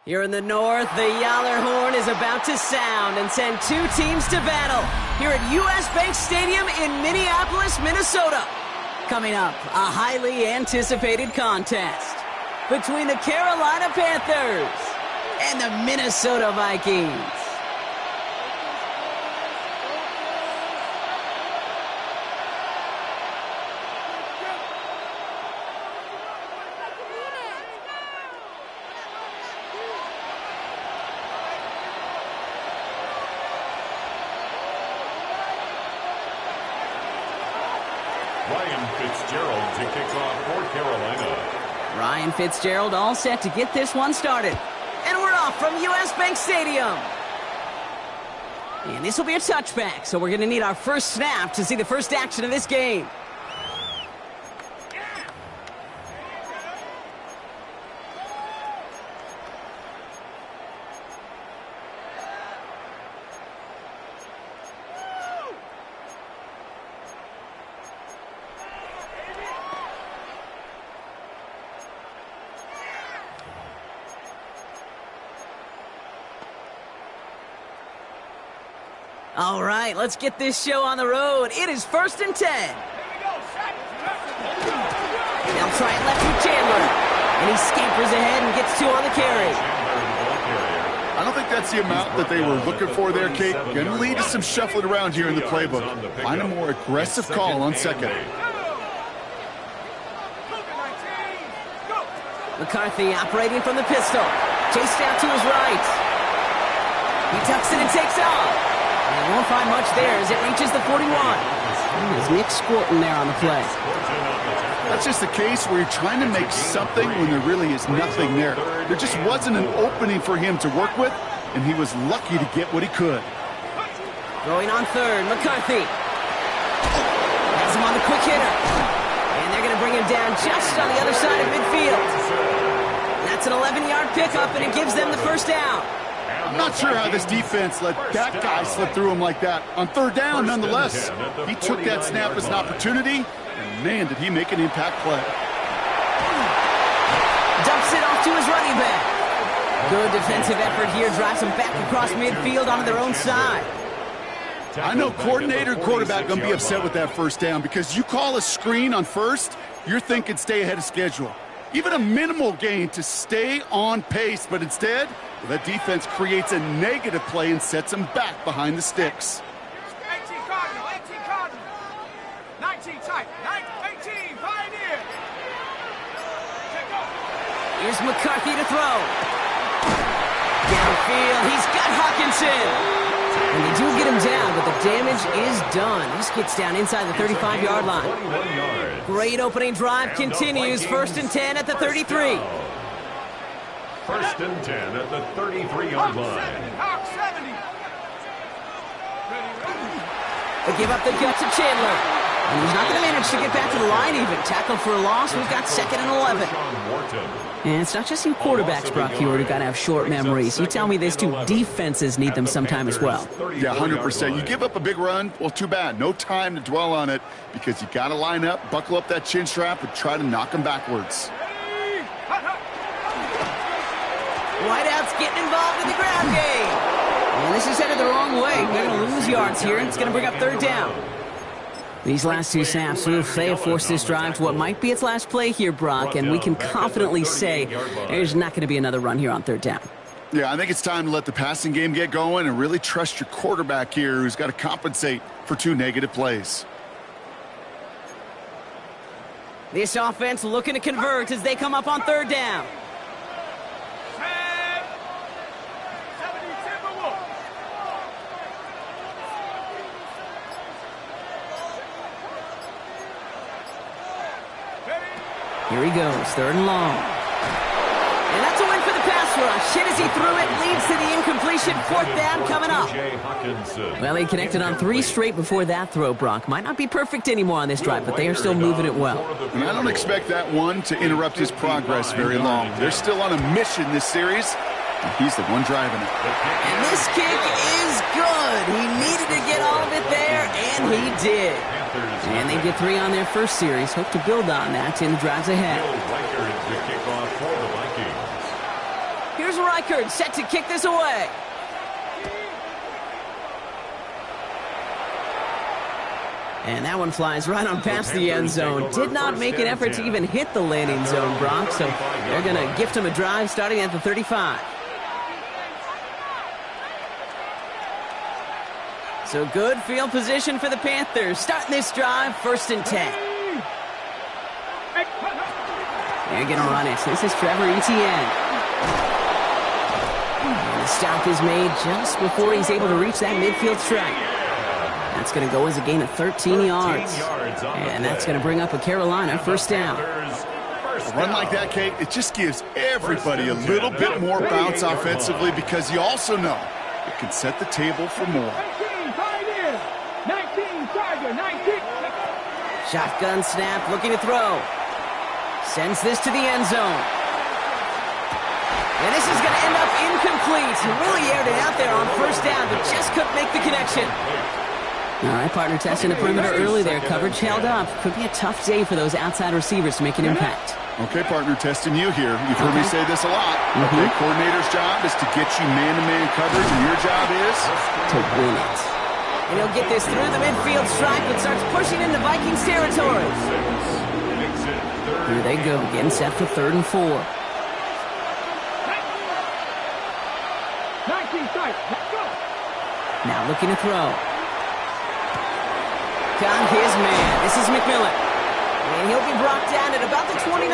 Here in the north, the Yaller horn is about to sound and send two teams to battle here at U.S. Bank Stadium in Minneapolis, Minnesota. Coming up, a highly anticipated contest between the Carolina Panthers and the Minnesota Vikings. To kick off for Carolina. Ryan Fitzgerald all set to get this one started. And we're off from U.S. Bank Stadium. And this will be a touchback, so we're going to need our first snap to see the first action of this game. All right, let's get this show on the road. It is 1st and 10. They'll try it left with Chandler. And he scampers ahead and gets two on the carry. I don't think that's the amount that they were looking for there, Kate. Going to lead to some shuffling around here in the playbook. Find a more aggressive call on second. McCarthy operating from the pistol. Chased out to his right. He tucks it and takes off. And won't find much there as it reaches the 41. There's Nick squirting there on the play. That's just the case where you're trying to make something when there really is nothing there. There just wasn't an opening for him to work with, and he was lucky to get what he could. Going on third, McCarthy. Has him on the quick hitter. And they're going to bring him down just on the other side of midfield. That's an 11-yard pickup, and it gives them the first down. I'm not sure how this defense let that guy slip through him like that. On third down, nonetheless, he took that snap as an opportunity, and man, did he make an impact play. Dumps it off to his running back. Good defensive effort here, drives him back across midfield onto their own side. I know coordinator and quarterback going to be upset with that first down because you call a screen on first, you're thinking stay ahead of schedule. Even a minimal gain to stay on pace, but instead, that defense creates a negative play and sets them back behind the sticks. 18 Cardinal, 18 Cardinal. 19 tight, 18 Pioneer. Here's McCarthy to throw. Downfield, he's got Hawkinson. And they do get him down, but the damage is done. This gets down inside the 35-yard line. Great opening drive continues. 1st and 10 at the 33. 1st and 10 at the 33-yard line. They give up the gut to Chandler. And he's not going to manage to get back to the line even. Tackled for a loss. We've got 2nd and 11. And it's not just you quarterbacks, Brock Huard, who got to have short memories. You tell me this too, defenses need them sometime as well. Yeah, 100%. You give up a big run, well, too bad. No time to dwell on it because you got to line up, buckle up that chin strap, and try to knock them backwards. Whiteout's getting involved in the ground game. And this is headed the wrong way. They're going to lose yards here, and it's going to bring up 3rd down. These last two snaps, they have forced this drive to what might be its last play here, Brock, and we can confidently say there's not going to be another run here on 3rd down. Yeah, I think it's time to let the passing game get going and really trust your quarterback here who's got to compensate for 2 negative plays. This offense looking to convert as they come up on 3rd down. Here he goes, 3rd and long. And that's a win for the pass rush. Hit as he threw it, leads to the incompletion. 4th down coming up. Well, he connected on 3 straight before that throw, Brock. Might not be perfect anymore on this drive, but they are still moving it well. And I don't expect that one to interrupt his progress very long. They're still on a mission this series, and he's the one driving it. And this kick is good. He needed to get all of it there, and he did. And they get 3 on their first series. Hope to build on that in the drives ahead. Here's Reichard, set to kick this away. And that one flies right on past the end zone. Did not make an effort to even hit the landing zone, Brock, so they're going to gift him a drive starting at the 35. So good field position for the Panthers. Starting this drive, 1st and 10. They're going to run it. This is Trevor Etienne. And the stop is made just before he's able to reach that midfield strike. That's going to go as a gain of 13 yards. And that's going to bring up a Carolina 1st down. A run like that, Kate, it just gives everybody a little bit more bounce offensively because you also know it can set the table for more. 19, Tiger, 19. Shotgun snap, looking to throw. Sends this to the end zone. And this is going to end up incomplete. He really aired it out there on 1st down, but just couldn't make the connection. All right, partner testing the perimeter early there. Coverage held up. Could be a tough day for those outside receivers to make an impact. Okay, partner, testing you here. You've heard me say this a lot. Okay, coordinator's job is to get you man-to-man coverage, and your job is to win it. And he'll get this through the midfield strike, but starts pushing into Vikings territory. Here they go, getting set for 3rd and 4. 19 tight. Let's go. Now looking to throw. Got his man. This is McMillan. And he'll be brought down at about the 29.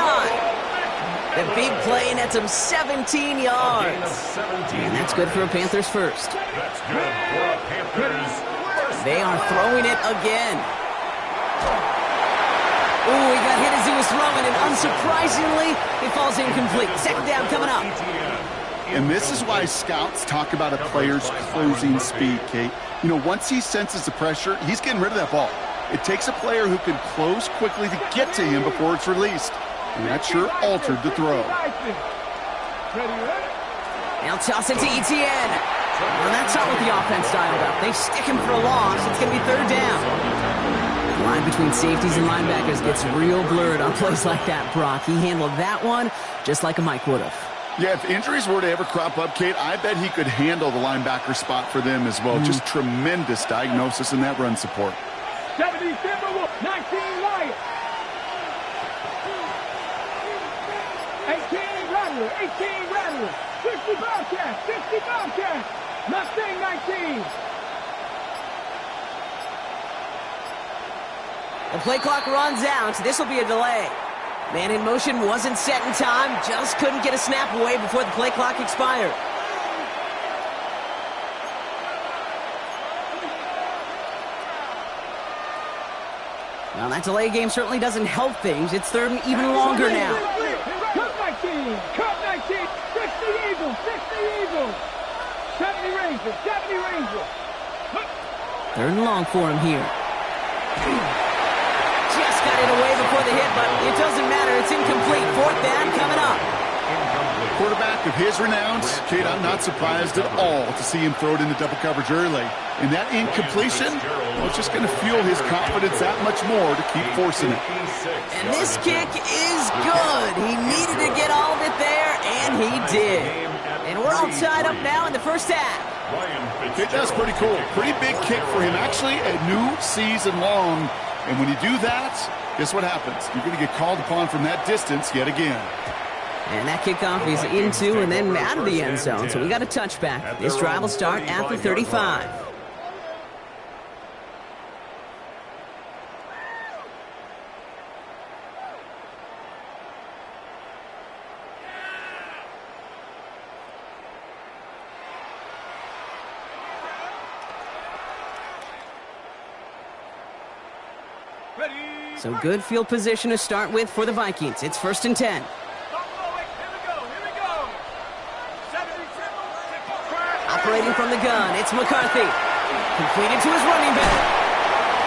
The big play nets him 17 yards. And that's good for a Panthers 1st. That's good for a Panthers first. They are throwing it again. Ooh, he got hit as he was throwing, and unsurprisingly, it falls incomplete. 2nd down coming up. And this is why scouts talk about a player's closing speed, Kate. You know, once he senses the pressure, he's getting rid of that ball. It takes a player who can close quickly to get to him before it's released. And that sure altered the throw. They'll toss it to Etienne. Well, that's not what the offense dialed up. They stick him for a loss. It's going to be 3rd down. The line between safeties and linebackers gets real blurred on plays like that, Brock. He handled that one just like a Mike would have. Yeah, if injuries were to ever crop up, Kate, I bet he could handle the linebacker spot for them as well. Just tremendous diagnosis in that run support. 70 Timberwolves, 19 Lions. 18 Rattler, 18 Rattler. 60 Bobcats, 60 Bobcats. Mustang 19. The play clock runs out. This will be a delay. Man in motion wasn't set in time. Just couldn't get a snap away before the play clock expired. Well, that delay game certainly doesn't help things. It's 3rd and even longer now. Cut 19, cut 19. 60 Eagles, 60 Eagles. 70 Rangers, 70 Rangers. 3rd and long for him here. Just got it away before the hit, but it doesn't matter. It's incomplete. 4th down coming up. Quarterback of his renowns, Kate, I'm not surprised at all to see him throw it into double coverage early. And that incompletion, well, it's just going to fuel his confidence that much more to keep forcing it. And this kick is good. He needed to get all of it there, and he did. And we're all tied up now in the 1st half. Kate, that's pretty cool. Pretty big kick for him. Actually, a new season long. And when you do that, guess what happens? You're going to get called upon from that distance yet again. And that kickoff is into and then out of the end zone, so we got a touchback. This drive will start at the 35. So good field position to start with for the Vikings. It's 1st and 10. Operating from the gun, it's McCarthy. Completed to his running back.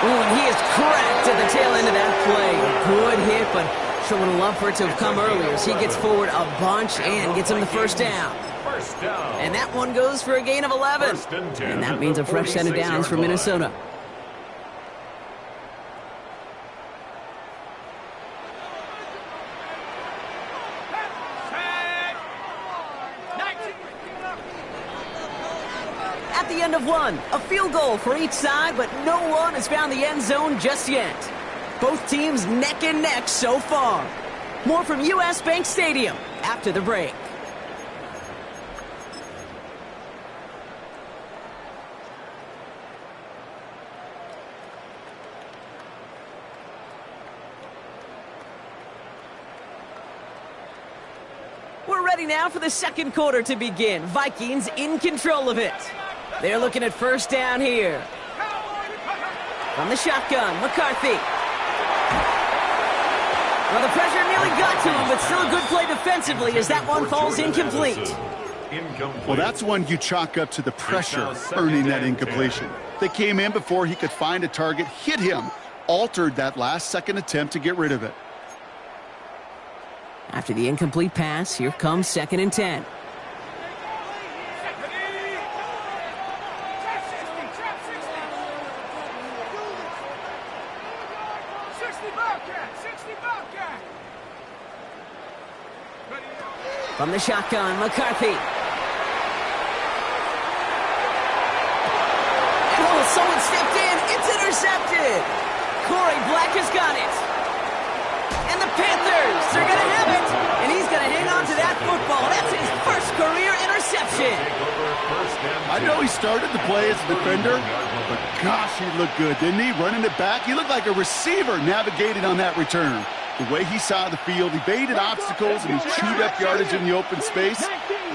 Ooh, and he is cracked at the tail end of that play. Good hit, but sure would have loved for it to have come earlier as he gets forward a bunch and gets him the 1st down. And that one goes for a gain of 11. And that means a fresh set of downs for Minnesota. At the end of one, a field goal for each side, but no one has found the end zone just yet. Both teams neck and neck so far. More from US Bank Stadium after the break. We're ready now for the second quarter to begin. Vikings in control of it. They're looking at first down here. From the shotgun, McCarthy. Well, the pressure nearly got to him, but still a good play defensively as that one falls incomplete. Well, that's one you chalk up to the pressure earning that incompletion. They came in before he could find a target, hit him, altered that last-second attempt to get rid of it. After the incomplete pass, here comes 2nd and 10. From the shotgun, McCarthy. Oh, someone stepped in. It's intercepted. Corey Black has got it. And the Panthers are going to have it. And he's going to hang on to that football. That's his first career interception. I know he started the play as a defender, but gosh, he looked good, didn't he? Running it back, he looked like a receiver navigating on that return. The way he saw the field, he baited obstacles, and he chewed up yardage in the open space.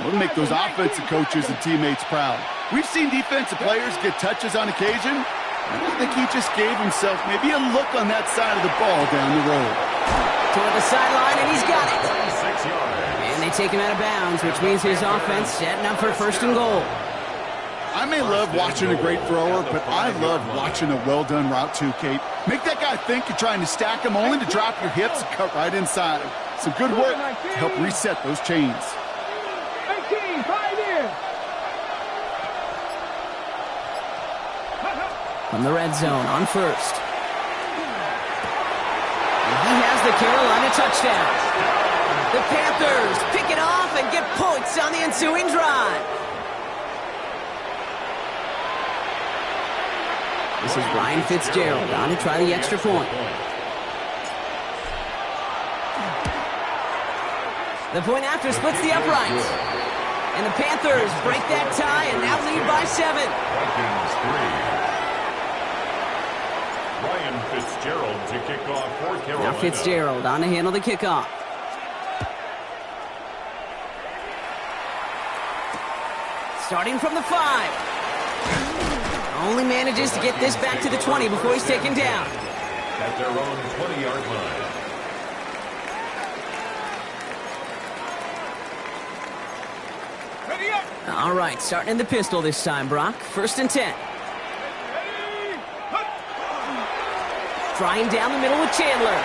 It'll make those offensive coaches and teammates proud. We've seen defensive players get touches on occasion. I think he just gave himself maybe a look on that side of the ball down the road. Toward the sideline, and he's got it. And they take him out of bounds, which means his offense setting up for 1st and goal. I may love watching a great thrower, but I love watching a well-done route too, Kate. Make that guy think you're trying to stack him only to drop your hips and cut right inside. Some good work to help reset those chains. 18, 5 in. From the red zone on 1st. And he has the Carolina touchdown. The Panthers pick it off and get points on the ensuing drive. This is Ryan Fitzgerald on to try the extra point. The point after splits the uprights. And the Panthers break that tie and now lead by 7. Ryan Fitzgerald to kick off for Carolina. Now Fitzgerald on to handle the kickoff. Starting from the 5. Only manages to get this back to the 20 before he's taken down. At their own 20-yard line. All right, starting in the pistol this time, Brock. 1st and 10. Trying down the middle with Chandler.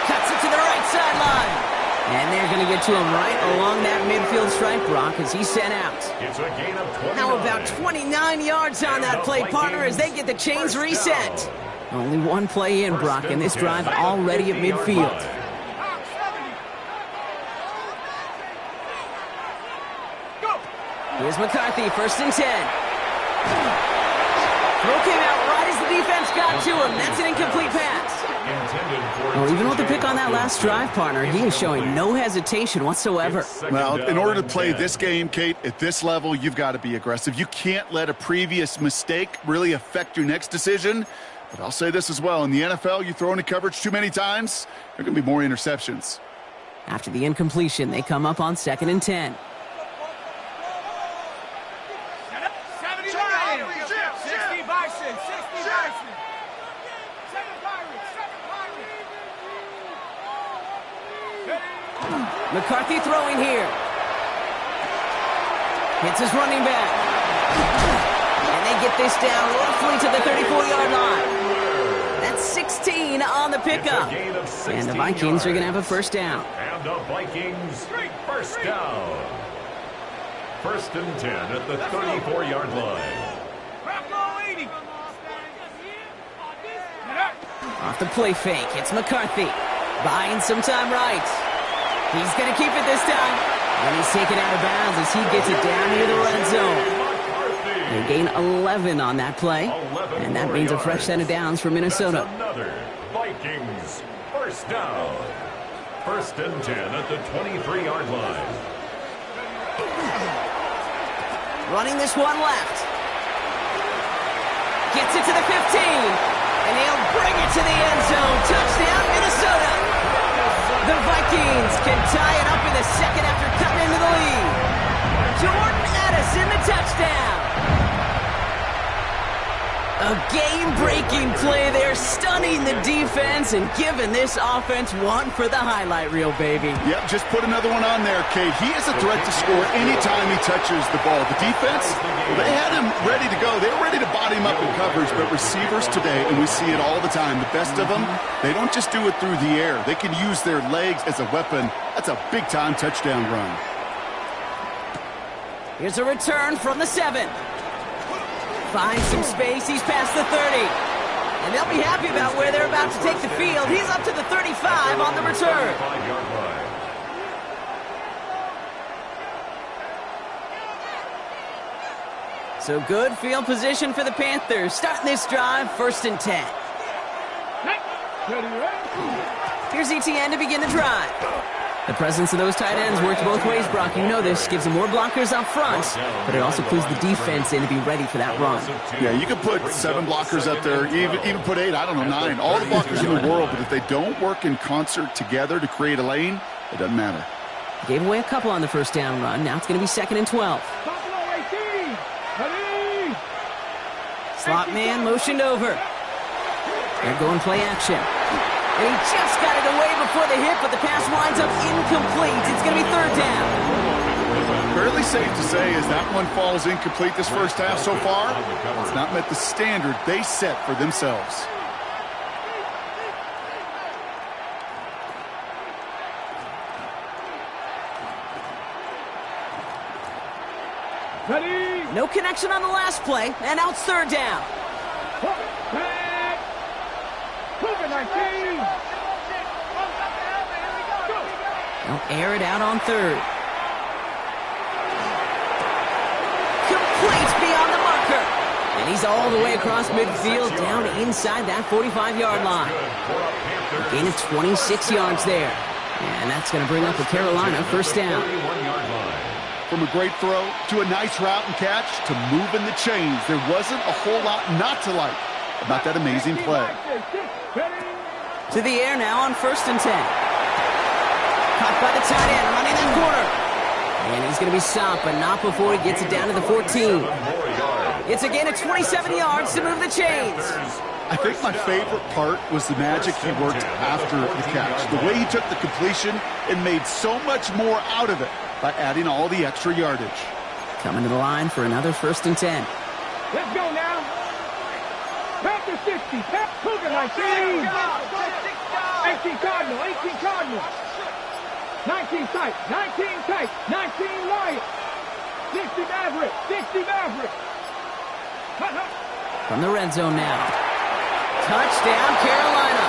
Cuts it to the right sideline. And they're going to get to him right along that midfield stripe, Brock, as he's sent out. It's a gain of 29. How about 29 yards on that play, partner, as they get the chains reset. Only one play in, Brock, and this drive already at midfield. Here's McCarthy, 1st and 10. Throw came out right as the defense got to him. That's an incomplete pass. Well, even with the pick on that last drive, partner, he is showing no hesitation whatsoever. Well, in order to play this game, Kate, at this level, you've got to be aggressive. You can't let a previous mistake really affect your next decision. But I'll say this as well. In the NFL, you throw into coverage too many times, there are going to be more interceptions. After the incompletion, they come up on 2nd and 10. McCarthy throwing here. Hits his running back. And they get this down roughly to the 34-yard line. That's 16 on the pickup. And the Vikings are going to have a 1st down. And the Vikings, 1st down. 1st and 10 at the 34-yard line. Off the play fake, it's McCarthy. Buying some time right. He's going to keep it this time. And he's taken out of bounds as he gets it down near the red zone. They gain 11 on that play, and that means a fresh set of downs for Minnesota. That's another Vikings first down. 1st and 10 at the 23-yard line. Running this one left. Gets it to the 15, and he'll bring it to the end zone. Touchdown, Minnesota. The Vikings can tie it up in the second after cutting into the lead. Jordan Addison, the touchdown. A game-breaking play there, stunning the defense and giving this offense one for the highlight reel, baby. Yep, just put another one on there, Kate. He is a threat to score anytime he touches the ball. The defense, well, they had him ready to go. They were ready to body him up in coverage, but receivers today, and we see it all the time, the best of them, they don't just do it through the air. They can use their legs as a weapon. That's a big-time touchdown run. Here's a return from the 7. Finds some space. He's past the 30. And they'll be happy about where they're about to take the field. He's up to the 35 on the return. So good field position for the Panthers. Starting this drive, 1st and 10. Here's Etienne to begin the drive. The presence of those tight ends works both ways, Brock. You know this. Gives them more blockers up front, but it also clues the defense in to be ready for that run. Yeah, you could put 7 blockers up there, even put 8, I don't know, 9. All the blockers in the world, but if they don't work in concert together to create a lane, it doesn't matter. Gave away a couple on the first down run. Now it's going to be 2nd and 12. Slot man motioned over. They're going play action. And he just got it away before the hit, but the pass winds up incomplete. It's going to be 3rd down. Fairly safe to say as that one falls incomplete this first half so far, it's not met the standard they set for themselves. Ready. No connection on the last play, and now it's 3rd down. They'll air it out on 3rd. Complete beyond the marker. And he's all the way across midfield, down inside that 45-yard line. A gain of 26 yards there. And that's going to bring up the Carolina 1st down. From a great throw to a nice route and catch to moving the chains, there wasn't a whole lot not to like about that amazing play. To the air now on 1st and 10. Caught by the tight end, running that corner. And he's going to be stopped, but not before he gets it down to the 14. It's a gain of 27 yards to move the chains. I think my favorite part was the magic he worked after the catch. The way he took the completion and made so much more out of it by adding all the extra yardage. Coming to the line for another 1st and 10. Let's go now. Panther 60. Cougar 19. 18 Cardinal. 18 Cardinal. 19 tight. 19 tight. 19 Lion. 60 Maverick. 60 Maverick. From the red zone now. Touchdown, Carolina.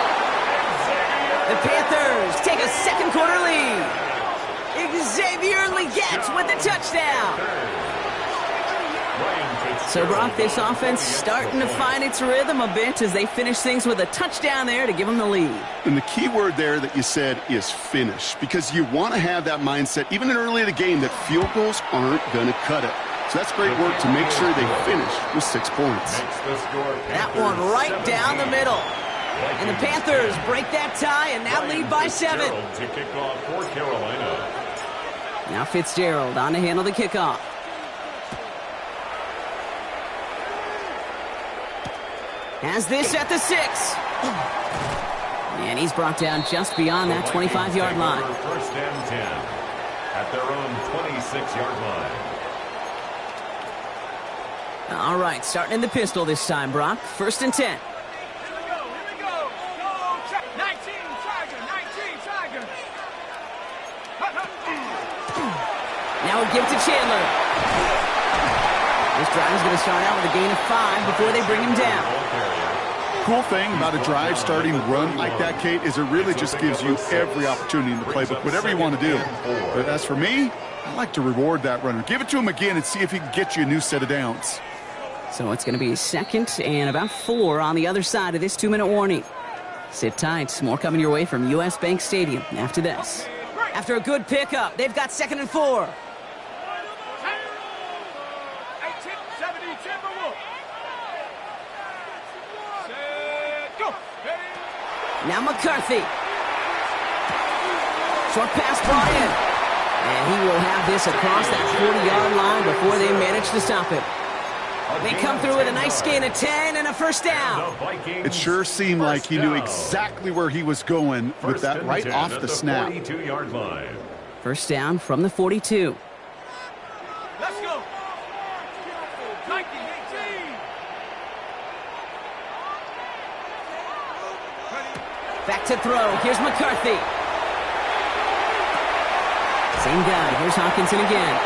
The Panthers take a second quarter lead. Xavier Legette with the touchdown. So, Brock, this offense starting to find its rhythm a bit as they finish things with a touchdown there to give them the lead. And the key word there that you said is finish, because you want to have that mindset, even in early in the game, that field goals aren't going to cut it. So that's great work to make sure they finish with 6 points. That one right down the middle. And the Panthers break that tie and now lead by 7. To kick off for Carolina. Now Fitzgerald on to handle the kickoff. Has this at the 6. And he's brought down just beyond that 25-yard line. 1st and 10 at their own 26-yard line. All right, starting in the pistol this time, Brock. 1st and 10. Here we go. Go, 19 Tiger. 19 Tiger. Now a give to Chandler. This drive is going to start out with a gain of 5 before they bring him down. Cool thing about a drive starting run like that, Kate, is it really just gives you every opportunity in the playbook, whatever you want to do. But as for me, I like to reward that runner. Give it to him again and see if he can get you a new set of downs. So it's going to be 2nd and about 4 on the other side of this 2-minute warning. Sit tight. More coming your way from US Bank Stadium after this. After a good pickup, they've got 2nd and 4. Now McCarthy. Short pass brought in. And he will have this across that 40-yard line before they manage to stop it. They come through with a nice gain of 10 and a first down. It sure seemed like he knew exactly where he was going with that right off the snap. 42-yard line. First down from the 42. Let's go. 19-18. Back to throw. Here's McCarthy. Same guy. Here's Hawkinson again.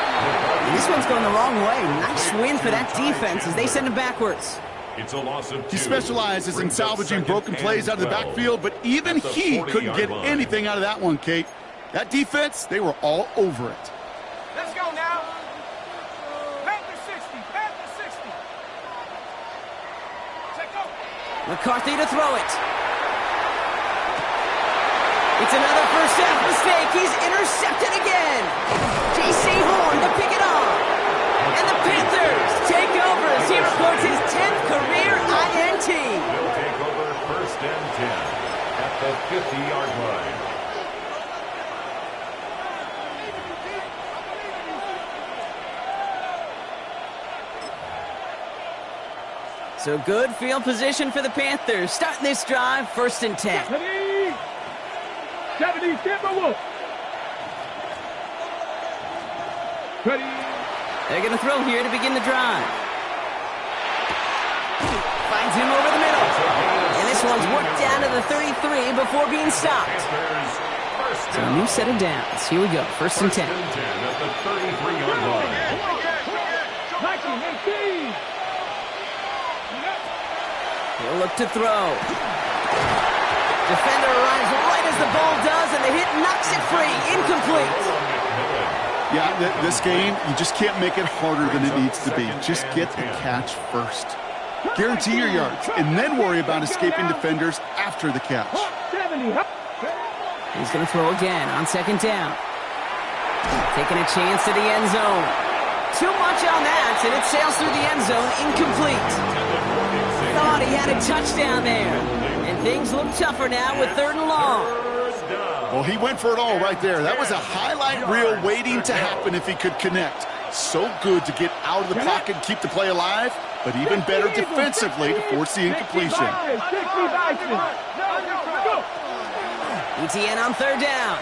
This one's going the wrong way. Nice win for that defense as they send him backwards. It's a loss of 2. He specializes in salvaging broken plays out of the backfield, but even he couldn't get anything out of that one, Kate. That defense, they were all over it. Let's go now. Panther 60. Panther 60. Check out. McCarthy to throw it. It's another first half mistake. He's intercepted again. J.C. Horn to pick it off. And the Panthers take over as he records his 10th career INT. They'll take over 1st and 10 at the 50-yard line. So good field position for the Panthers. Starting this drive, 1st and 10. 70, Timberwolves. Ready. They're going to throw here to begin the drive. Finds him over the middle. And this one's worked down to the 33 before being stopped. So a new set of downs. Here we go, 1st and 10. At the 33-yard line. 19-18. He'll look to throw. Defender arrives right as the ball does, and the hit knocks it free. Incomplete. Yeah, this game, you just can't make it harder than it needs to be. Just get the catch first. Guarantee your yards, and then worry about escaping defenders after the catch. He's going to throw again on 2nd down. Taking a chance to the end zone. Too much on that, and it sails through the end zone. Incomplete. Thought he had a touchdown there. And things look tougher now with 3rd and long. Well, he went for it all right there. That was a highlight reel waiting to happen if he could connect. So good to get out of the pocket and keep the play alive, but even better defensively to force the incompletion. ETN on 3rd down.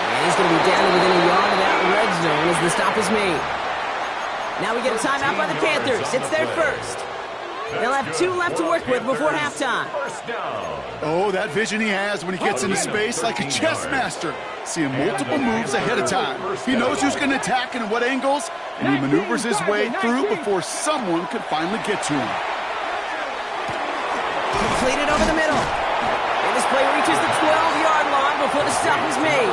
And he's going to be down to within a yard of that red zone as the stop is made. Now we get a timeout by the Panthers. It's their first. They'll have 2 left to work with before halftime. Oh, that vision he has when he gets into space like a chess master. Seeing multiple moves ahead of time. He knows who's going to attack and at what angles, and he maneuvers his way through before someone could finally get to him. Completed over the middle. And this play reaches the 12-yard line before the stop is made.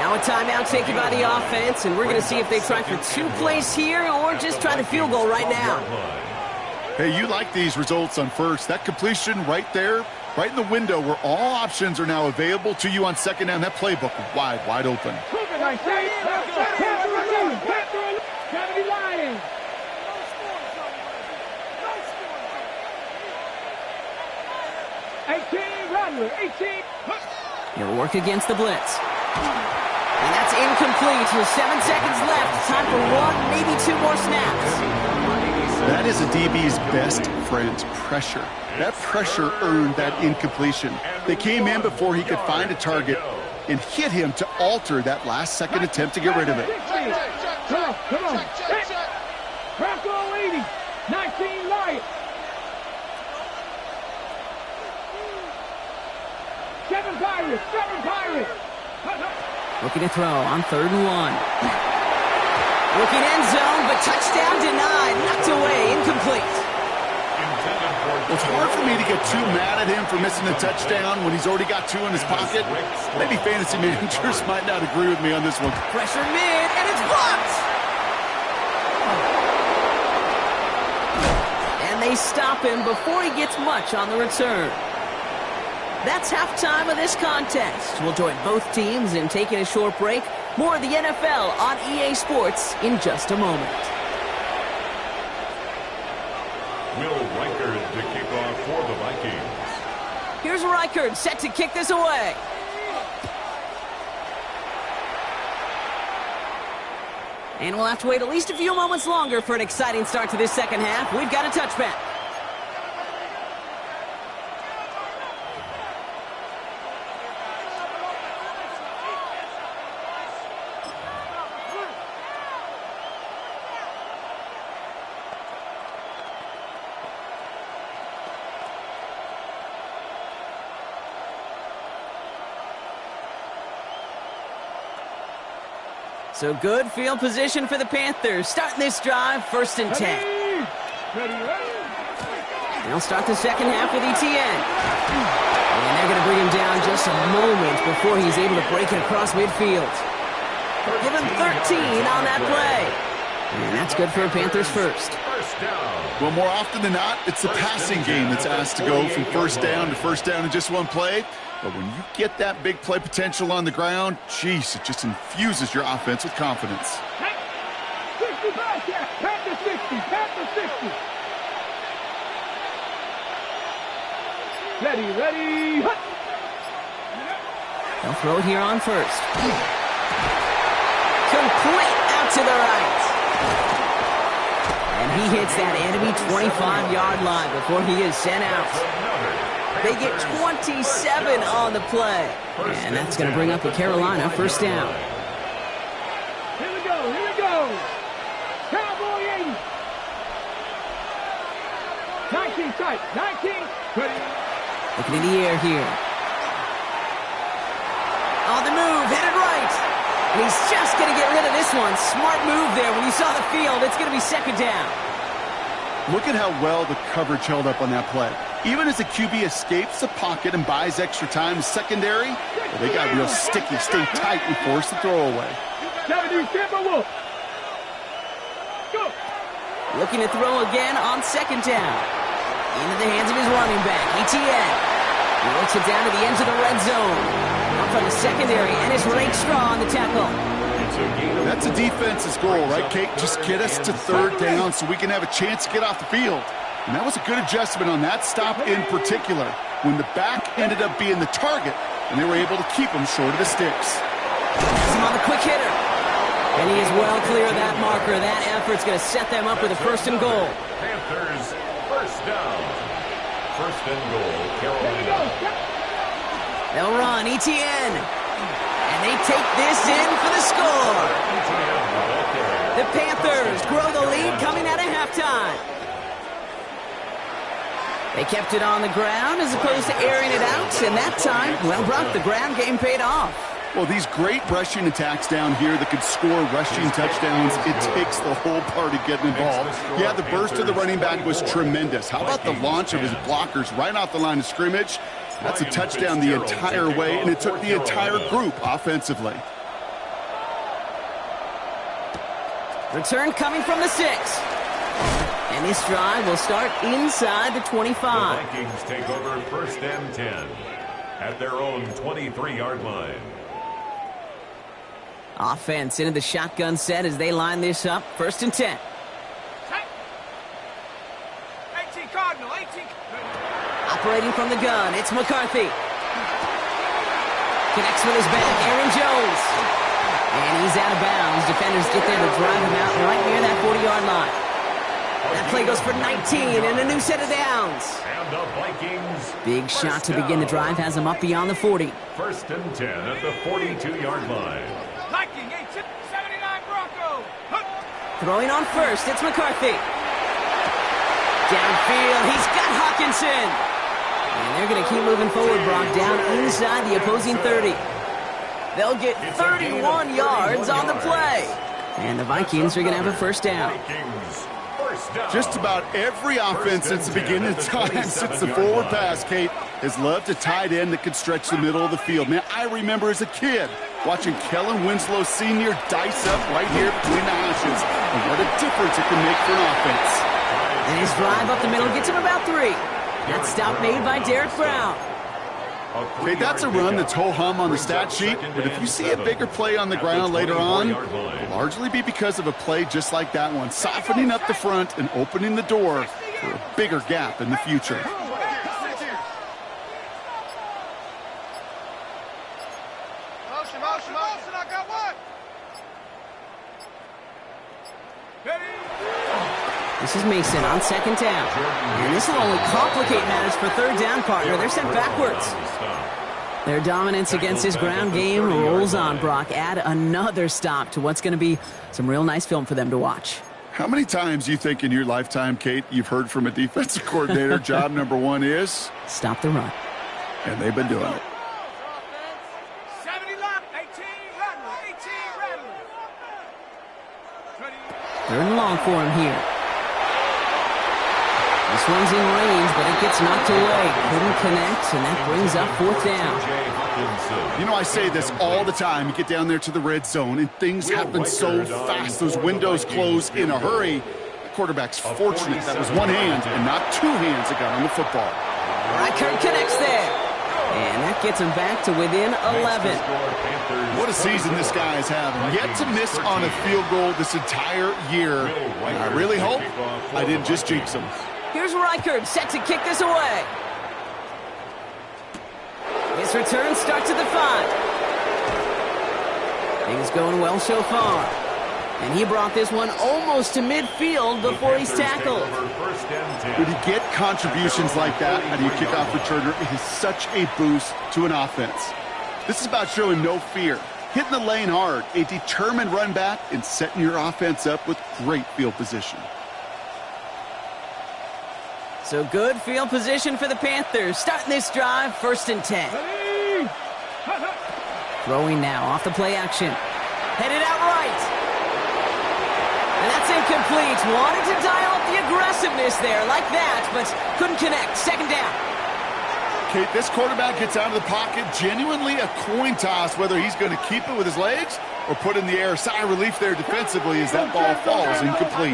Now a timeout taken by the offense, and we're going to see if they try for 2 plays here or just try the field goal right now. Hey, you like these results on first. That completion right there, right in the window where all options are now available to you on 2nd down. That playbook wide open. He'll work against the blitz. And that's incomplete with 7 seconds left. Time for 1, maybe 2 more snaps. That is a DB's best friend, pressure. That pressure earned that incompletion. They came in before he could find a target and hit him to alter that last-second attempt to get rid of it. Come on. Bronco 80, 19 Lions. 7 Pirates. Looking to throw on 3rd and 1. Looking end zone, but touchdown denied. Knocked away, incomplete. Well, it's hard for me to get too mad at him for missing a touchdown when he's already got 2 in his pocket. Maybe fantasy managers might not agree with me on this one. Pressure mid, and it's blocked. And they stop him before he gets much on the return. That's halftime of this contest. We'll join both teams in taking a short break. More of the NFL on EA Sports in just a moment. Will Reichard to kick off for the Vikings. Here's Reichard set to kick this away. And we'll have to wait at least a few moments longer for an exciting start to this second half. We've got a touchback. So good field position for the Panthers. Starting this drive, 1st and 10. They'll start the second half with ETN. And they're going to bring him down just a moment before he's able to break it across midfield. Give him 13 on that play. And that's good for a Panthers first. Well, more often than not, it's the passing game that's asked to go from first down to first down in just one play. But when you get that big play potential on the ground, geez, it just infuses your offense with confidence. 65, yeah. Panther 60, Panther 60. Ready. Hut. They'll throw it here on first. Complete out to the right. And he hits that enemy 25-yard line before he is sent out. They get 27 on the play. And that's going to bring up a Carolina first down. Here we go. Cowboy 80. 19 tight. 19. Ready. Looking in the air here. On the move, headed right. And he's just going to get rid of this one. Smart move there. When you saw the field, it's going to be second down. Look at how well the coverage held up on that play. Even as the QB escapes the pocket and buys extra time in secondary, well, they got real sticky, stay tight, and force the throwaway. Looking to throw again on second down. Into the hands of his running back, ETN. He works it down to the edge of the red zone. Up from the secondary, and it's Rake Straw on the tackle. That's a defense's goal, right, Kate? Just get us to third down so we can have a chance to get off the field. And that was a good adjustment on that stop in particular, when the back ended up being the target, and they were able to keep him short of the sticks. Has him on the quick hitter. And he is well clear of that marker. That effort's going to set them up with a 1st and goal. Panthers, first down. 1st and goal, Carolina. They'll run, ETN. And they take this in for the score. The Panthers grow the lead coming out of halftime. They kept it on the ground as opposed to airing it out, and that time, well, Brock, the ground game paid off. Well, these great rushing attacks down here that could score rushing touchdowns, it takes the whole party getting involved. Yeah, the burst of the running back was tremendous. How about the launch of his blockers right off the line of scrimmage? That's a touchdown the entire way, and it took the entire group offensively. Return coming from the 6. And this drive will start inside the 25. The Vikings take over 1st and 10 at their own 23-yard line. Offense into the shotgun set as they line this up. 1st and 10. 18 Cardinal, 18. Operating from the gun, it's McCarthy. Connects with his back, Aaron Jones. And he's out of bounds. Defenders get there to drive him out right near that 40-yard line. That play goes for 19 and a new set of downs. And the Vikings. Big shot to begin the drive has him up beyond the 40. 1st and 10 at the 42-yard line. Viking, 79 Bronco. Throwing on first, it's McCarthy. Downfield, he's got Hawkinson. And they're going to keep moving forward, Brock, down inside the opposing 30. They'll get 31 yards on the play. And the Vikings are going to have a 1st down. Just about every offense since the beginning of time, since the forward pass, Kate, has loved a tight end that could stretch the middle of the field. Man, I remember as a kid watching Kellen Winslow Sr. dice up right here between the hashes. And what a difference it can make for an offense. And his drive up the middle gets him about 3. That stop made by Derek Brown. Okay, that's a run that's ho-hum on the stat sheet, but if you see a bigger play on the ground later on, it'll largely be because of a play just like that one, softening up the front and opening the door for a bigger gap in the future. Motion, I got one. This is Mason on 2nd down. And this will only complicate matters for 3rd down, partner. They're sent backwards. Their dominance against his ground game rolls on, Brock. Add another stop to what's going to be some real nice film for them to watch. How many times do you think in your lifetime, Kate, you've heard from a defensive coordinator, job number 1 is? Stop the run. And they've been doing it. 70 lock, 18 rattle. 3rd and long for him here. This one's in range, but it gets knocked away. Couldn't connect, and that brings up 4th down. You know, I say this all the time. You get down there to the red zone, and things happen so fast. Those windows close in a hurry. The quarterback's fortunate that was one hand and not 2 hands that got on the football. Reichert connects there. And that gets him back to within 11. What a season this guy is having. Yet to miss on a field goal this entire year. And I really hope I didn't just jinx him. Here's Reichert set to kick this away. His return starts at the 5. Things going well so far. And he brought this one almost to midfield before he's tackled. When you get contributions like that out of your kickoff returner, it is such a boost to an offense. This is about showing no fear, hitting the lane hard, a determined run back, and setting your offense up with great field position. So good field position for the Panthers. Starting this drive, 1st and 10. Throwing now off the play action. Headed out right. And that's incomplete. Wanted to dial up the aggressiveness there like that, but couldn't connect. 2nd down. Kate, this quarterback gets out of the pocket, genuinely a coin toss whether he's going to keep it with his legs or put in the air. Sigh of relief there defensively as that ball falls incomplete.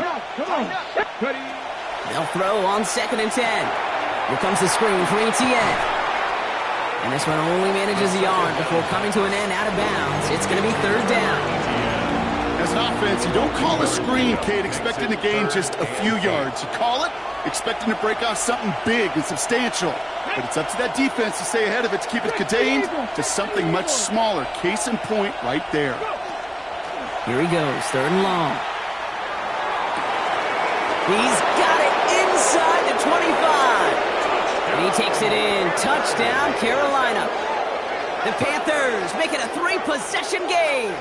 They'll throw on 2nd and 10. Here comes the screen for Etienne. And this one only manages a yard before coming to an end out of bounds. It's going to be 3rd down. As an offense, you don't call a screen, Kate, expecting to gain just a few yards. You call it expecting to break off something big and substantial. But it's up to that defense to stay ahead of it, to keep it contained to something much smaller. Case in point right there. Here he goes, 3rd and long. He's got it inside the 25. And he takes it in. Touchdown, Carolina. The Panthers make it a 3-possession game.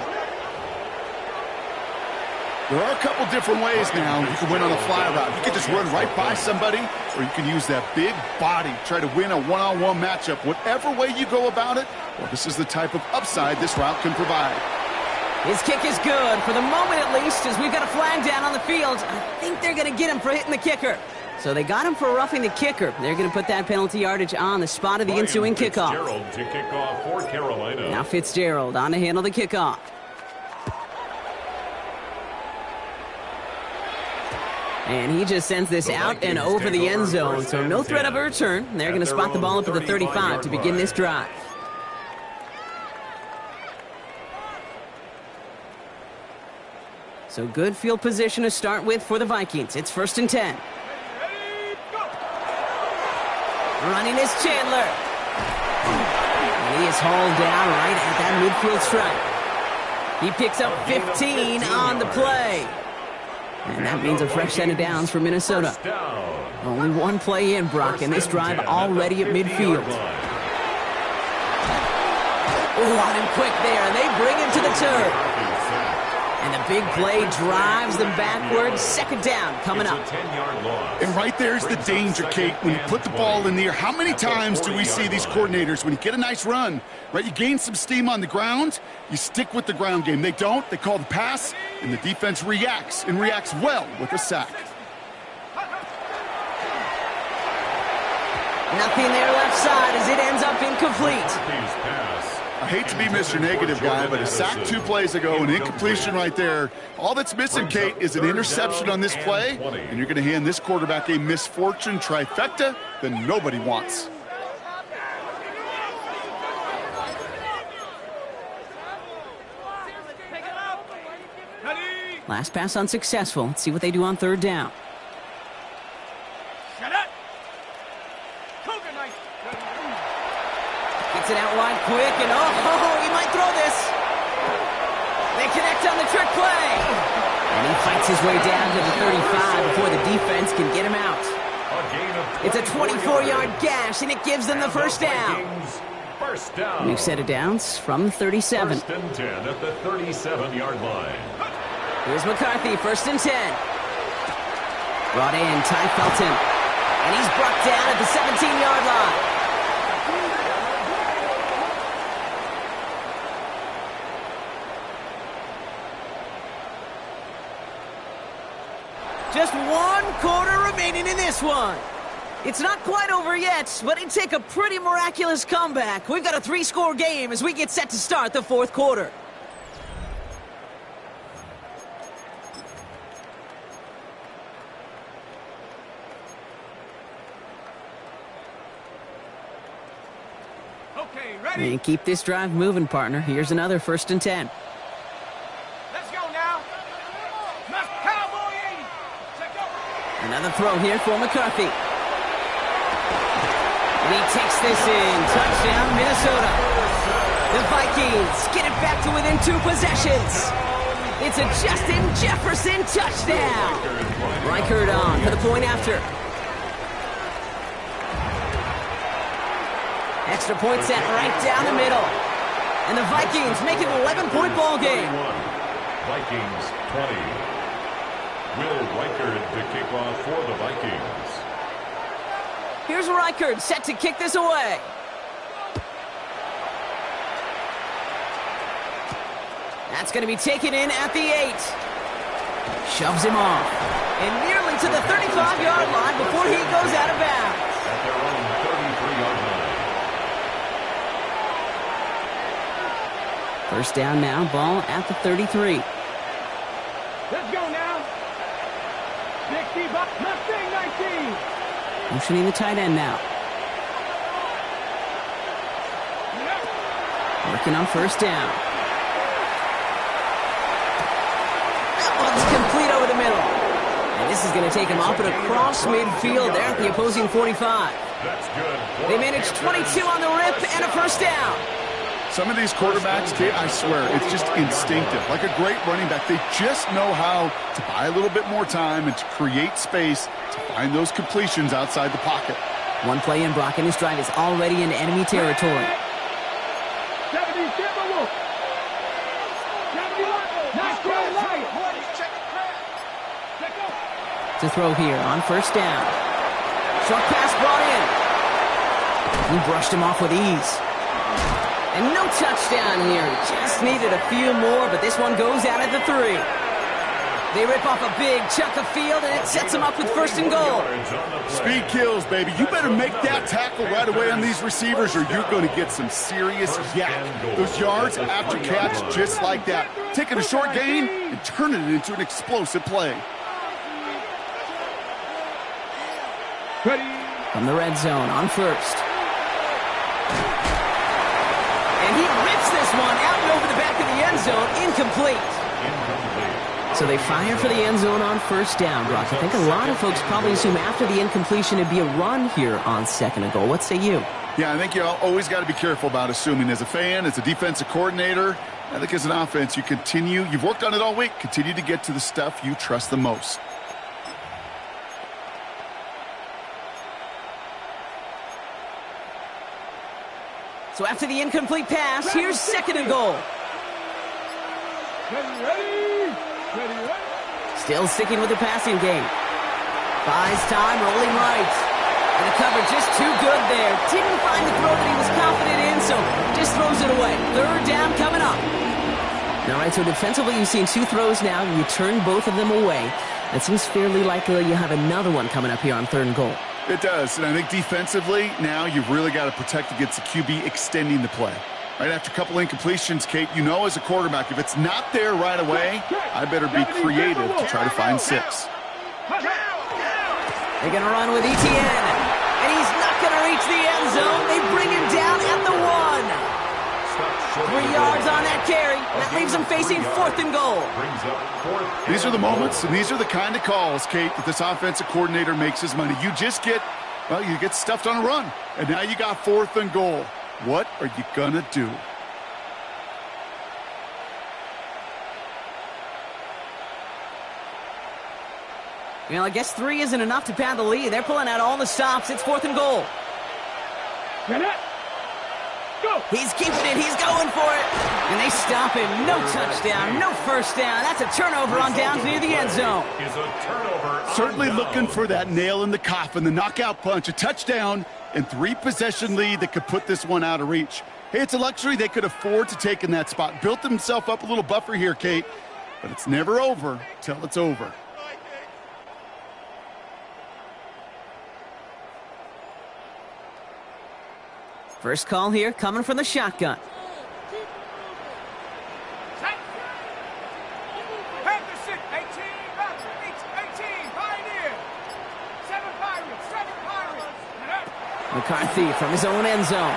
There are a couple different ways now you can win on a fly route. You can just run right by somebody, or you can use that big body, try to win a one-on-one matchup. Whatever way you go about it, well, this is the type of upside this route can provide. His kick is good, for the moment at least, as we've got a flag down on the field. I think they're going to get him for hitting the kicker. So they got him for roughing the kicker. They're going to put that penalty yardage on the spot of the ensuing kickoff. Fitzgerald to kick off for Carolina. Now Fitzgerald on to handle the kickoff. And he just sends this out and over the end zone, so no threat of a return. They're going to spot the ball up at the 35 to begin this drive. So good field position to start with for the Vikings. It's 1st and 10. Running is Chandler. And he is hauled down right at that midfield stripe. He picks up 15 on the play. And that means a fresh set of downs for Minnesota. Only one play in, Brock, and this drive already at midfield. Oh, on him quick there, and they bring him to the turf. And the big play drives them backwards. 2nd down coming up. And right there's the danger, Kate. When you put the ball in the air, how many times do we see these coordinators, when you get a nice run, right, you gain some steam on the ground, you stick with the ground game. They don't. They call the pass, and the defense reacts, and reacts well with a sack. Nothing there left side as it ends up incomplete. I hate to be Mr. Negative guy, but a sack 2 plays ago, an incompletion right there. All that's missing, Kate, is an interception on this play, and you're going to hand this quarterback a misfortune trifecta that nobody wants. Last pass unsuccessful. Let's see what they do on third down. Gets it out wide quick, and he might throw this. They connect on the trick play. And he fights his way down to the 35 before the defense can get him out. It's a 24-yard gash, and it gives them the first down. First down. New set of downs from the 37. First and 10 at the 37-yard line. Here's McCarthy, first and 10. Brought in, Ty Felton. And he's brought down at the 17-yard line. Just 1 quarter remaining in this one. It's not quite over yet, but it'd take a pretty miraculous comeback. We've got a 3-score game as we get set to start the 4th quarter. Okay, ready? And keep this drive moving, partner. Here's another first and 10. Let's go now. Let's cowboy 80. Check out. Another throw here for McCarthy. And he takes this in. Touchdown, Minnesota. The Vikings get it back to within 2 possessions. It's a Justin Jefferson touchdown. Reichert on for the point after. Extra point set right down the middle. And the Vikings make it an 11-point ball game. Vikings 20. Will Reichert to kick off for the Vikings. Here's Reichert set to kick this away. That's going to be taken in at the 8. Shoves him off. And nearly to the 35-yard line before he goes out of bounds. At their own 33-yard line. First down now, ball at the 33. Let's go now. 60 bucks, Mustang 19. Motioning the tight end now. Working on first down. That one's complete over the middle. And this is going to take him up and across midfield there at the opposing 45. That's good. They managed 22 on the rip and a first down. Some of these quarterbacks, Kate, I swear, it's just instinctive. Like a great running back, they just know how to buy a little bit more time and to create space to find those completions outside the pocket. One play in, Brock, and his drive is already in enemy territory. 70 Timberwolves. 71. Nice throw, Light. Check out. To throw here on first down. Short pass brought in. He brushed him off with ease. And no touchdown here. Just needed a few more, but this one goes out at the 3. They rip off a big chunk of field, and it sets them up with first and goal. Speed kills, baby. You better make that tackle right away on these receivers, or you're going to get some serious yak. Those yards after catch, just like that. Taking a short gain and turning it into an explosive play. Ready. From the red zone on first. And he rips this one out and over the back of the end zone. Incomplete. So they fire for the end zone on first down, Brock. I think a lot of folks probably assume after the incompletion it'd be a run here on second and goal. What say you? Yeah, I think you always got to be careful about assuming. As a fan, as a defensive coordinator, I think as an offense, you've worked on it all week, continue to get to the stuff you trust the most. So after the incomplete pass, here's second and goal. Ready. Still sticking with the passing game. Buys time, rolling right. And the cover just too good there. Didn't find the throw that he was confident in, so just throws it away. Third down coming up. All right, so defensively you've seen 2 throws now. You turn both of them away. It seems fairly likely you have another one coming up here on third and goal. It does, and I think defensively, now you've really got to protect against the QB extending the play. Right after a couple incompletions, Kate, you know as a quarterback, if it's not there right away, I better be creative to try to find 6. They're going to run with Etienne, and he's not going to reach the end zone. They bring him down at the 1. 3 yards on that carry. That leaves them facing 4th and goal. These are the moments, and these are the kind of calls, Kate, that this offensive coordinator makes his money. You just get, well, you get stuffed on a run, and now you got 4th and goal. What are you going to do? You know, I guess 3 isn't enough to pad the lead. They're pulling out all the stops. It's 4th and goal. Go. He's keeping it. He's going for it. And they stop him. No touchdown. No first down. That's a turnover on downs near the end zone. Certainly looking for that nail in the coffin, the knockout punch, a touchdown, and 3-possession lead that could put this one out of reach. Hey, it's a luxury they could afford to take in that spot. Built himself up a little buffer here, Kate. But it's never over till it's over. First call here coming from the shotgun. Panthers 18, 18, Pioneer. 7 Pirates, 7 Pirates. McCarthy from his own end zone.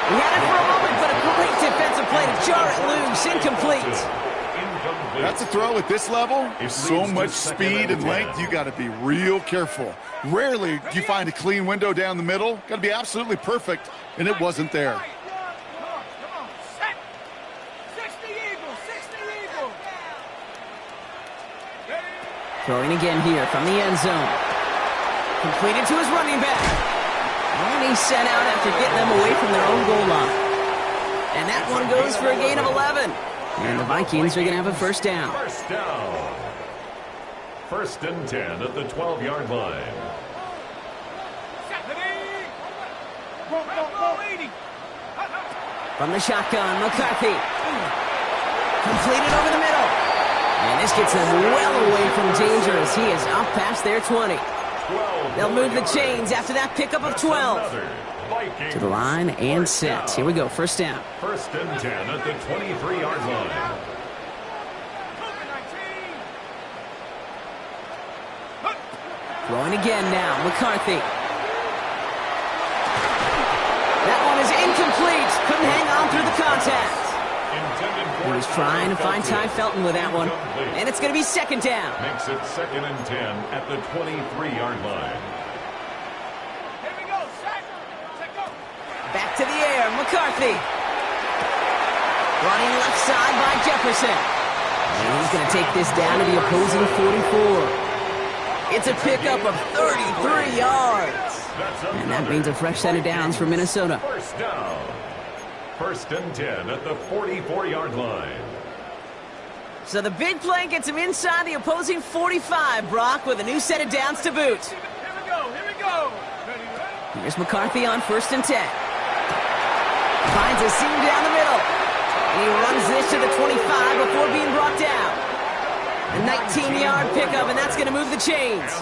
He had it for a moment, but a great defensive play to jar it loose. Incomplete. That's a throw at this level. So much speed and length, you got to be real careful. Rarely do you find a clean window down the middle. Got to be absolutely perfect, and it wasn't there. Come on, set. 60 Eagles, 60 Eagles. Throwing again here from the end zone. Completed to his running back. And he's sent out after getting them away from their own goal line. And that one goes for a gain of 11. And the Vikings are going to have a first down. First down. 1st and 10 at the 12-yard line. From the shotgun, McCarthy. Completed over the middle. And this gets him well away from danger as he is up past their 20. They'll move the chains after that pickup of 12. To the line and set. Here we go, first down. 1st and 10 at the 23-yard line. Throwing again now, McCarthy. That one is incomplete. Couldn't hang on through the contact. He was trying to find Ty Felton with that one. And it's going to be 2nd down. Makes it 2nd and 10 at the 23-yard line. Here we go, set. Go. Back to the air, McCarthy. Running left side by Jefferson. And he's going to take this down to the opposing 44. It's a pickup of 33 yards. And that means a fresh set of downs for Minnesota. First down. 1st and 10 at the 44-yard line. So the big play gets him inside the opposing 45, Brock, with a new set of downs to boot. Here we go, here we go. Here's McCarthy on 1st and 10. Finds a seam down the middle. And he runs this to the 25 before being brought down. A 19-yard pickup, and that's going to move the chains.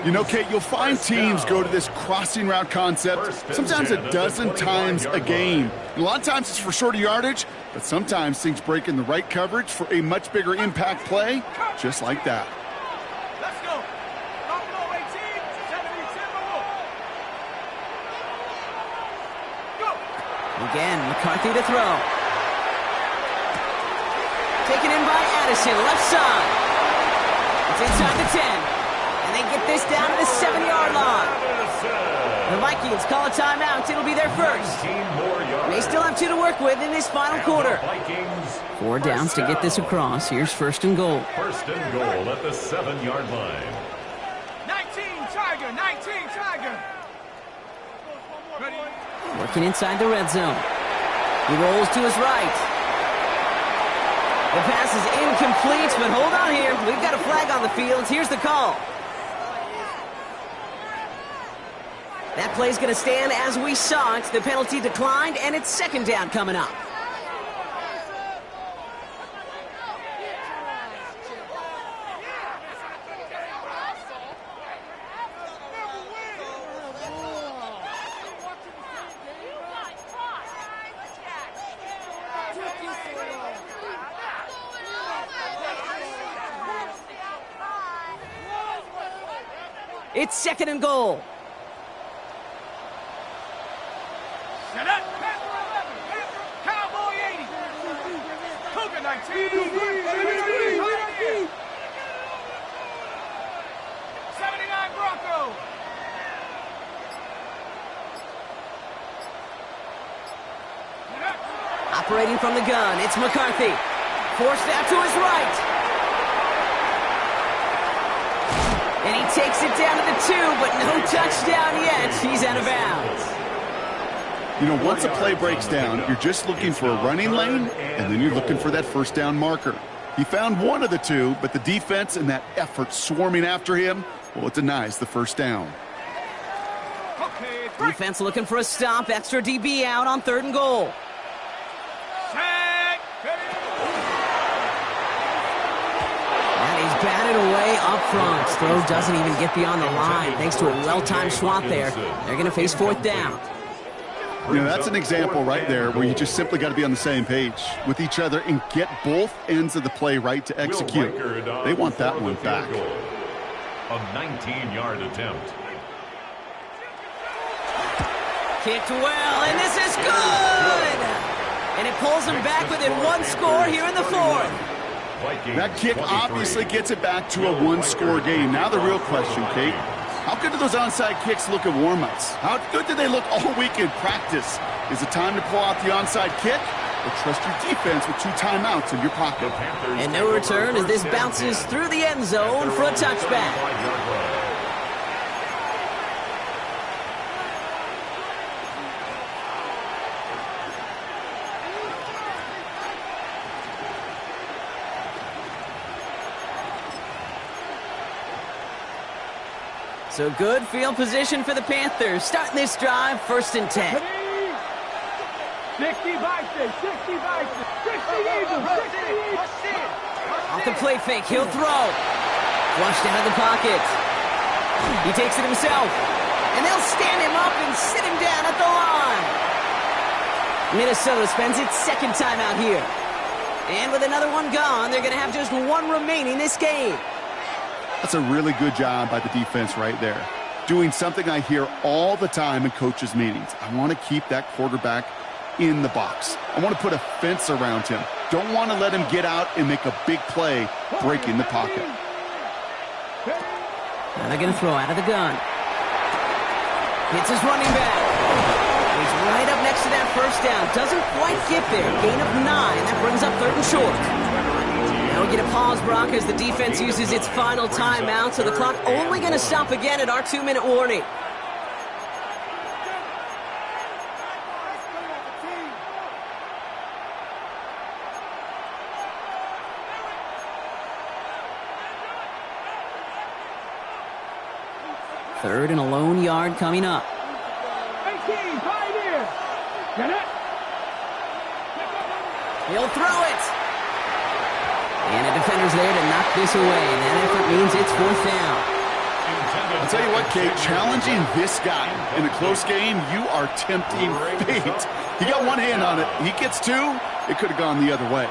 You know, Kate, you'll find teams go to this crossing route concept sometimes a dozen times a game. And a lot of times it's for shorter yardage, but sometimes things break in the right coverage for a much bigger impact play, just like that. Let's go. Buffalo 18, 72. Go. Again, McCarthy to throw. Taken in by Addison, left side. It's inside the 10. And they get this down to the 7-yard line. The Vikings call a timeout. It'll be their first. They still have 2 to work with in this final quarter. 4 downs to get this across. Here's 1st and goal. 1st and goal at the 7-yard line. 19 Tiger, 19 Tiger. Ready? Working inside the red zone. He rolls to his right. The pass is incomplete, but hold on here. We've got a flag on the field. Here's the call. That play's going to stand as we saw it. The penalty declined, and it's 2nd down coming up. It's 2nd and goal. Set up. Cowboy 80. Cougar 19. 79 Bronco. Operating from the gun, it's McCarthy. Forced out to his right. And he takes it down to the 2, but no touchdown yet. He's out of bounds. You know, once a play breaks down, you're just looking for a running lane, and then you're looking for that first down marker. He found one of the two, but the defense and that effort swarming after him, well, it denies the first down. Defense looking for a stop. Extra DB out on 3rd and goal. And he's batted away up front. Throw doesn't even get beyond the line thanks to a well-timed swat there. They're going to face 4th down. You know, that's an example right there where you just simply got to be on the same page with each other and get both ends of the play right to execute. They want that one back. A 19-yard attempt. Kicked well, and this is good! And it pulls him back within 1 score here in the 4th. That kick obviously gets it back to a 1-score game. Now the real question, Kate, how good do those onside kicks look at warm-ups? How good do they look all week in practice? Is it time to pull out the onside kick? Or trust your defense with 2 timeouts in your pocket? And no return as this bounces through the end zone for a touchback. So good field position for the Panthers. Starting this drive, 1st and 10. 60 Vikings, 60 Vikings, 60 Eagles, 60 Eagles. Off the play fake, he'll throw. Flushed out of the pocket. He takes it himself. And they'll stand him up and sit him down at the line. Minnesota spends its 2nd time out here. And with another one gone, they're going to have just 1 remaining this game. That's a really good job by the defense right there. Doing something I hear all the time in coaches' meetings. I want to keep that quarterback in the box. I want to put a fence around him. Don't want to let him get out and make a big play, breaking the pocket. Now they're going to throw out of the gun. Hits his running back. He's right up next to that first down. Doesn't quite get there. Gain of 9. That brings up 3rd and short. Now we get a pause, Brock, as the defense uses its final timeout, so the clock only going to stop again at our 2-minute warning. Third and a lone yard coming up. 18, Pioneer. Get it. He'll throw it. And a defender's there to knock this away. And that effort means it's 4th down. I'll tell you what, Kate, challenging this guy in a close game, you are tempting fate. He got 1 hand on it. He gets 2. It could have gone the other way.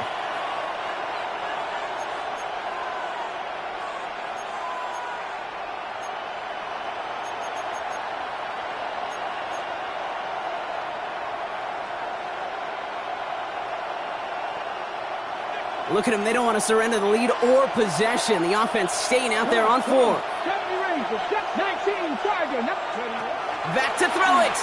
Look at them. They don't want to surrender the lead or possession. The offense staying out there on 4. 70 Rangers, 19 Tiger. Back to throw it.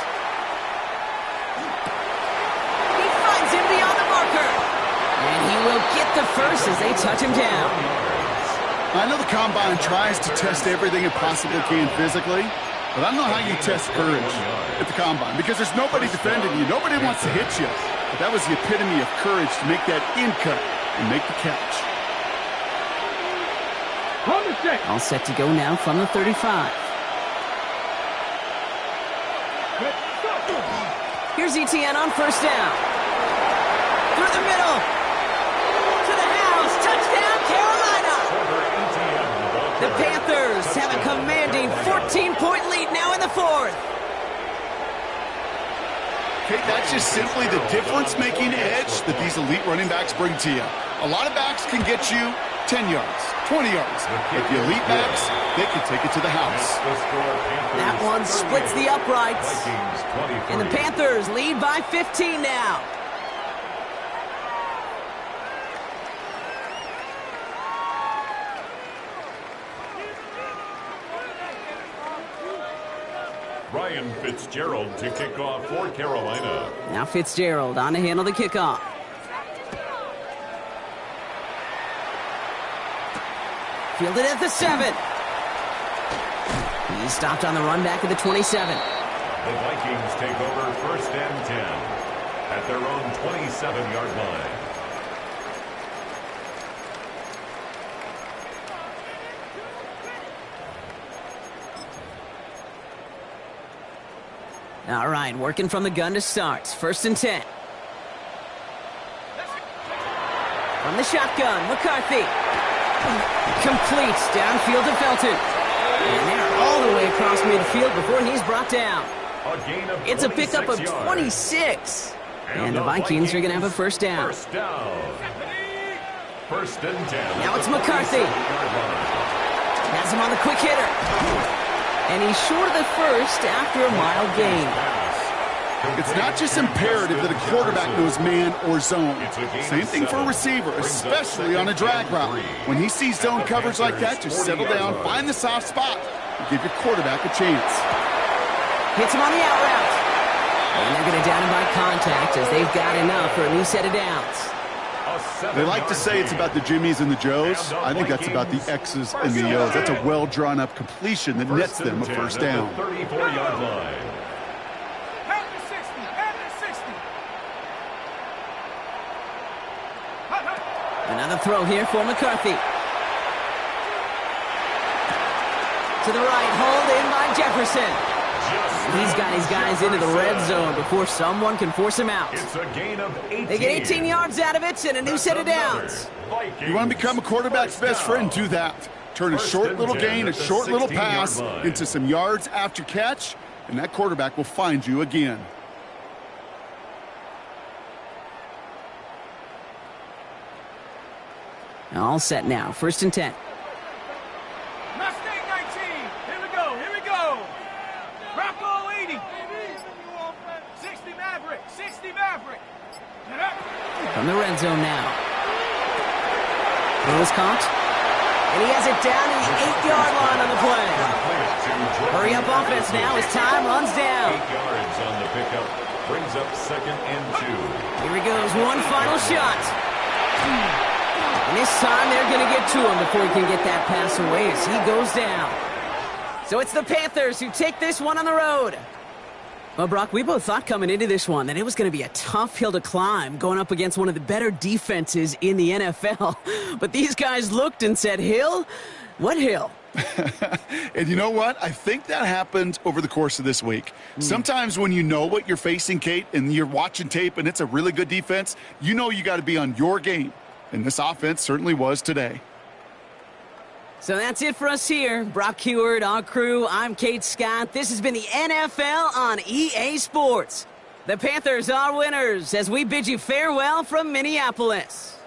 He finds him beyond the marker. And he will get the first as they touch him down. I know the Combine tries to test everything it possibly can physically, but I don't know how you test courage at the Combine because there's nobody defending you. Nobody wants to hit you. But that was the epitome of courage to make that in cut and make the catch. All set to go now from the 35. Here's ETN on 1st down. Through the middle. To the house. Touchdown, Carolina. The Panthers have a commanding 14-point lead now in the 4th. Okay, that's just simply the difference-making edge that these elite running backs bring to you. A lot of backs can get you 10 yards, 20 yards. But the elite backs, they can take it to the house. That one splits the uprights. And the Panthers lead by 15 now. Ryan Fitzgerald to kick off for Carolina. Now Fitzgerald on to handle the kickoff. Fielded at the 7. He's stopped on the run back at the 27. The Vikings take over 1st and 10 at their own 27-yard line. All right, working from the gun to start. 1st and 10. From the shotgun, McCarthy. Completes downfield to Felton. And they're all the way across midfield before he's brought down. It's a pickup of 26. And the Vikings are going to have a first down. 1st and 10. Now it's McCarthy. Has him on the quick hitter. And he's short of the first after a mild gain. It's not just imperative that a quarterback knows man or zone. Same thing for a receiver, especially on a drag route. When he sees zone coverage like that, just settle down, find the soft spot, and give your quarterback a chance. Hits him on the out route. And they're going to down him by contact as they've got enough for a new set of downs. They like to say it's about the Jimmies and the Joes. I think that's about the X's and the O's. That's a well-drawn-up completion that nets them a first down. 34-yard line. Another throw here for McCarthy. To the right, hauled in by Jefferson. He's got his guys into the red zone before someone can force him out. It's a gain of 18. They get 18 yards out of it and a new set of downs. You want to become a quarterback's best friend, do that. Turn a short little gain, a short little pass into some yards after catch, and that quarterback will find you again. All set now. 1st and 10. Mustang 19. Here we go. Here we go. Rocco 80. 60 Maverick. 60 Maverick. From the red zone now. Throw is caught. And he has it down to the 8-yard line on the play. Hurry up offense now as time runs down. 8 yards on the pickup. Brings up 2nd and 2. Here he goes. One final shot. And this time they're going to get to him before he can get that pass away as he goes down. So it's the Panthers who take this one on the road. Well, Brock, we both thought coming into this one that it was going to be a tough hill to climb going up against one of the better defenses in the NFL. But these guys looked and said, Hill? What hill? And you know what? I think that happened over the course of this week. Sometimes when you know what you're facing, Kate, and you're watching tape and it's a really good defense, you know you got to be on your game. And this offense certainly was today. So that's it for us here. Brock Heward, our crew, I'm Kate Scott. This has been the NFL on EA Sports. The Panthers are winners as we bid you farewell from Minneapolis.